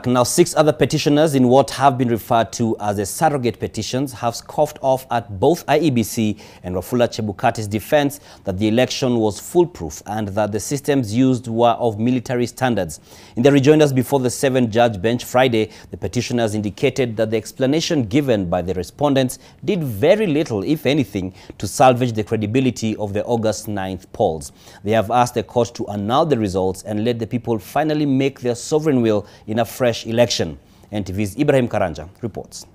Now, 6 other petitioners in what have been referred to as the surrogate petitions have scoffed off at both IEBC and Wafula Chebukati's defense that the election was foolproof and that the systems used were of military standards. In their rejoinders before the 7-judge bench Friday, the petitioners indicated that the explanation given by the respondents did very little, if anything, to salvage the credibility of the August 9th polls. They have asked the court to annul the results and let the people finally make their sovereign will in a fresh election. NTV's Ibrahim Karanja reports.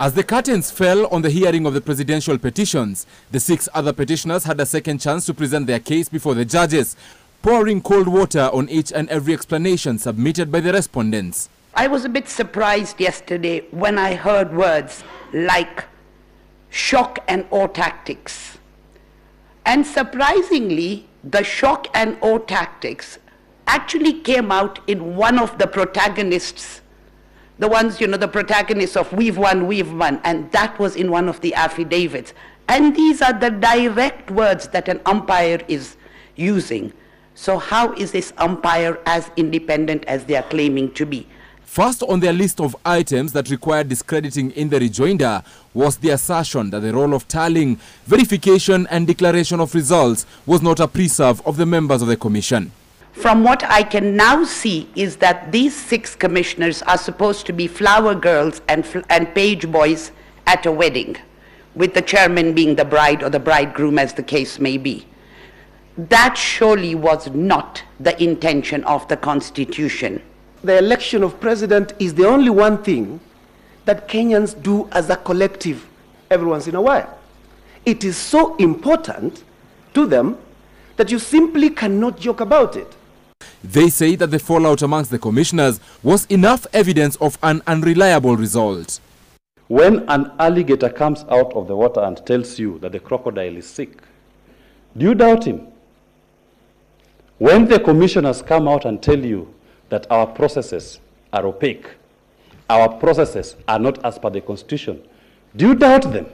As the curtains fell on the hearing of the presidential petitions, the 6 other petitioners had a second chance to present their case before the judges, pouring cold water on each and every explanation submitted by the respondents. I was a bit surprised yesterday when I heard words like shock and awe tactics. And surprisingly, the shock and awe tactics actually came out in one of the protagonists, the ones, the protagonists of We've Won, and that was in one of the affidavits. And these are the direct words that an umpire is using. So how is this umpire as independent as they are claiming to be? First on their list of items that required discrediting in the rejoinder was the assertion that the role of tallying, verification and declaration of results was not a preserve of the members of the commission. From what I can now see is that these 6 commissioners are supposed to be flower girls and page boys at a wedding, with the chairman being the bride or the bridegroom, as the case may be. That surely was not the intention of the Constitution. The election of president is the only one thing that Kenyans do as a collective every once in a while. It is so important to them that you simply cannot joke about it. They say that the fallout amongst the commissioners was enough evidence of an unreliable result. When an alligator comes out of the water and tells you that the crocodile is sick, do you doubt him? When the commissioners come out and tell you that our processes are opaque, our processes are not as per the Constitution, do you doubt them?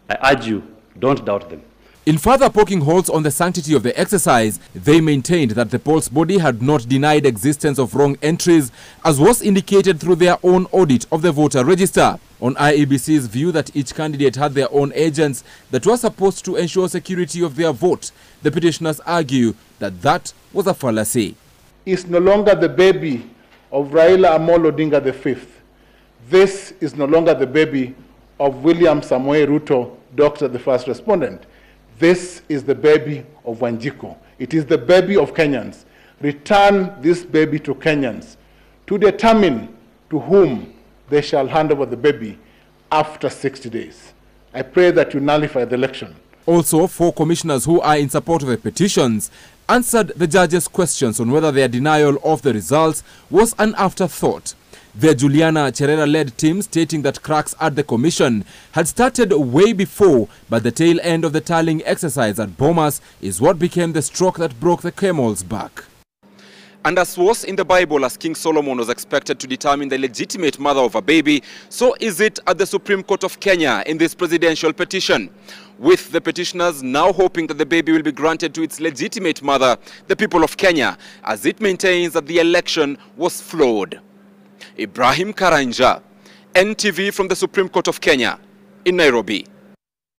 I urge you, don't doubt them. In further poking holes on the sanctity of the exercise, they maintained that the polls body had not denied existence of wrong entries, as was indicated through their own audit of the voter register. On IEBC's view that each candidate had their own agents that were supposed to ensure security of their vote, the petitioners argue that that was a fallacy. Is no longer the baby of Raila Amolo Odinga V. This is no longer the baby of William Samoei Ruto, Dr. the first respondent. This is the baby of Wanjiku. It is the baby of Kenyans. Return this baby to Kenyans to determine to whom they shall hand over the baby after 60 days. I pray that you nullify the election. Also, 4 commissioners who are in support of the petitions answered the judges' questions on whether their denial of the results was an afterthought. The Juliana Cherera-led team stating that cracks at the commission had started way before, but the tail end of the tallying exercise at Bomas is what became the stroke that broke the camel's back. And as was in the Bible, as King Solomon was expected to determine the legitimate mother of a baby, so is it at the Supreme Court of Kenya in this presidential petition. With the petitioners now hoping that the baby will be granted to its legitimate mother, the people of Kenya, as it maintains that the election was flawed. Ibrahim Karanja, NTV from the Supreme Court of Kenya in Nairobi.